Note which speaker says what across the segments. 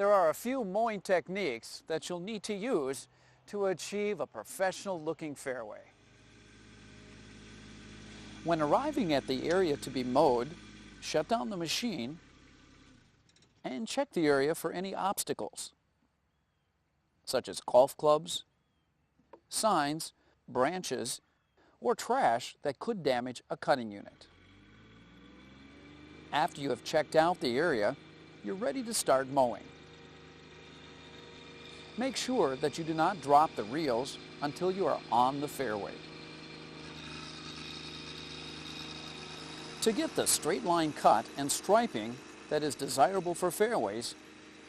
Speaker 1: There are a few mowing techniques that you'll need to use to achieve a professional-looking fairway. When arriving at the area to be mowed, shut down the machine and check the area for any obstacles, such as golf clubs, signs, branches, or trash that could damage a cutting unit. After you have checked out the area, you're ready to start mowing. Make sure that you do not drop the reels until you are on the fairway. To get the straight line cut and striping that is desirable for fairways,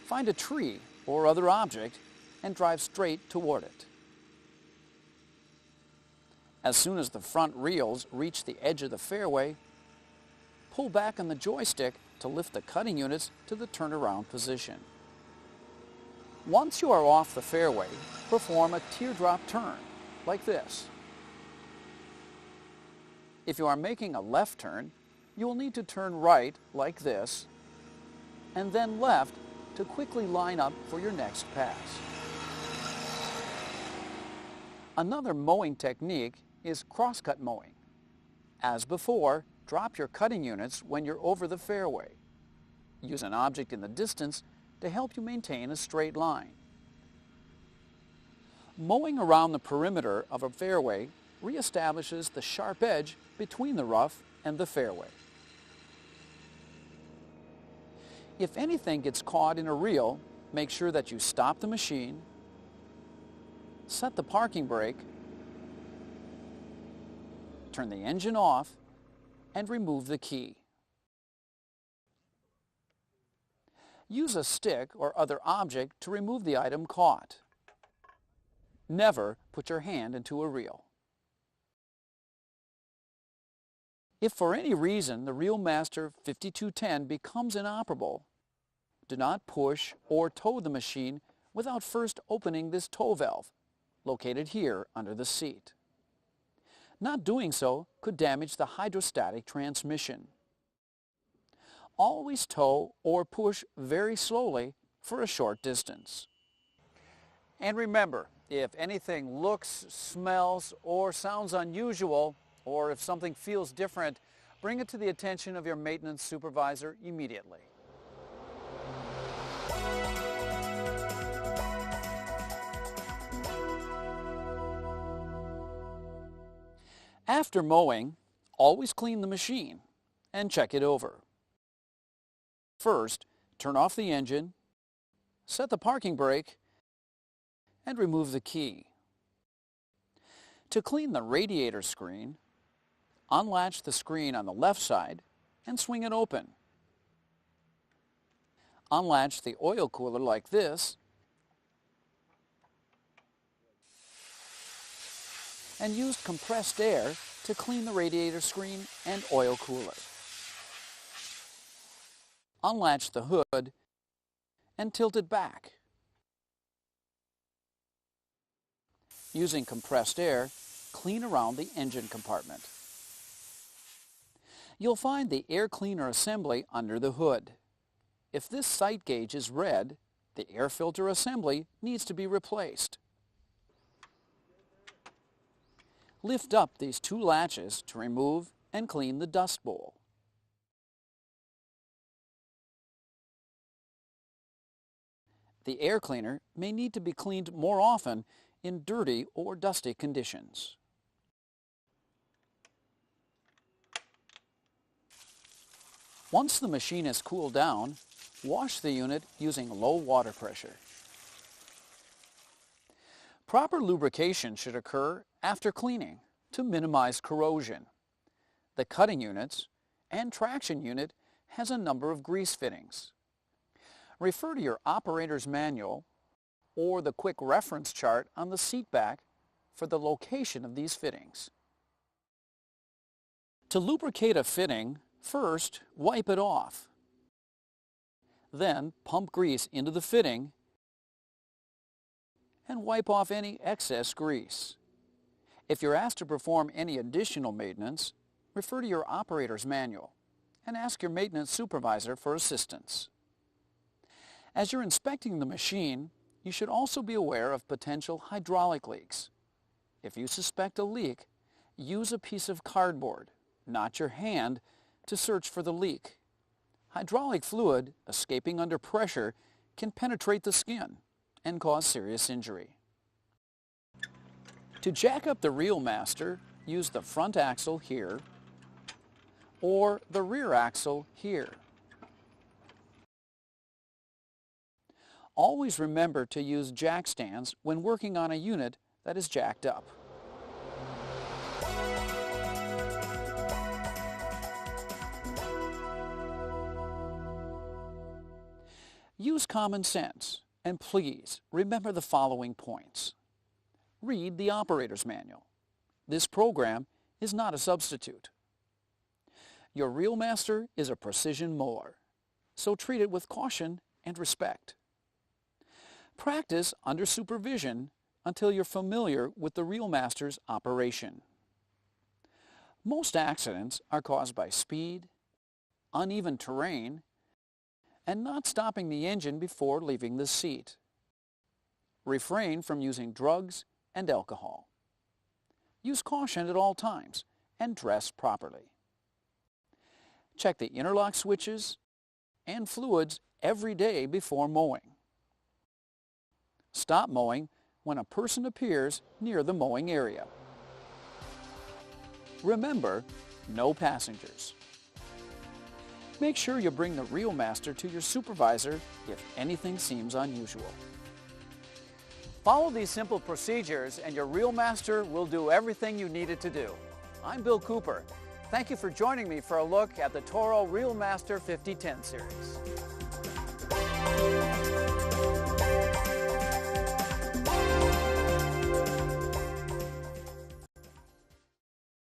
Speaker 1: find a tree or other object and drive straight toward it. As soon as the front reels reach the edge of the fairway, pull back on the joystick to lift the cutting units to the turnaround position. Once you are off the fairway, perform a teardrop turn, like this. If you are making a left turn, you will need to turn right, like this, and then left to quickly line up for your next pass. Another mowing technique is crosscut mowing. As before, drop your cutting units when you're over the fairway. Use an object in the distance to help you maintain a straight line. Mowing around the perimeter of a fairway reestablishes the sharp edge between the rough and the fairway. If anything gets caught in a reel, make sure that you stop the machine, set the parking brake, turn the engine off, and remove the key. Use a stick or other object to remove the item caught. Never put your hand into a reel. If for any reason the Reelmaster 5210 becomes inoperable, do not push or tow the machine without first opening this tow valve, located here under the seat. Not doing so could damage the hydrostatic transmission. Always tow or push very slowly for a short distance. And remember, if anything looks, smells, or sounds unusual, or if something feels different, bring it to the attention of your maintenance supervisor immediately. After mowing, always clean the machine and check it over. First, turn off the engine, set the parking brake, and remove the key. To clean the radiator screen, unlatch the screen on the left side and swing it open. Unlatch the oil cooler like this and use compressed air to clean the radiator screen and oil cooler. Unlatch the hood and tilt it back. Using compressed air, clean around the engine compartment. You'll find the air cleaner assembly under the hood. If this sight gauge is red, the air filter assembly needs to be replaced. Lift up these two latches to remove and clean the dust bowl. The air cleaner may need to be cleaned more often in dirty or dusty conditions. Once the machine has cooled down, wash the unit using low water pressure. Proper lubrication should occur after cleaning to minimize corrosion. The cutting units and traction unit has a number of grease fittings. Refer to your operator's manual or the quick reference chart on the seat back for the location of these fittings. To lubricate a fitting, first wipe it off. Then pump grease into the fitting and wipe off any excess grease. If you're asked to perform any additional maintenance, refer to your operator's manual and ask your maintenance supervisor for assistance. As you're inspecting the machine, you should also be aware of potential hydraulic leaks. If you suspect a leak, use a piece of cardboard, not your hand, to search for the leak. Hydraulic fluid, escaping under pressure, can penetrate the skin and cause serious injury. To jack up the Reelmaster, use the front axle here or the rear axle here. Always remember to use jack stands when working on a unit that is jacked up. Use common sense, and please remember the following points. Read the operator's manual. This program is not a substitute. Your Reelmaster is a precision mower, so treat it with caution and respect. Practice under supervision until you're familiar with the Reelmaster's operation. Most accidents are caused by speed, uneven terrain, and not stopping the engine before leaving the seat. Refrain from using drugs and alcohol. Use caution at all times and dress properly. Check the interlock switches and fluids every day before mowing. Stop mowing when a person appears near the mowing area. Remember, no passengers. Make sure you bring the Reelmaster to your supervisor if anything seems unusual. Follow these simple procedures and your Reelmaster will do everything you need it to do. I'm Bill Cooper. Thank you for joining me for a look at the Toro Reelmaster 5010 series.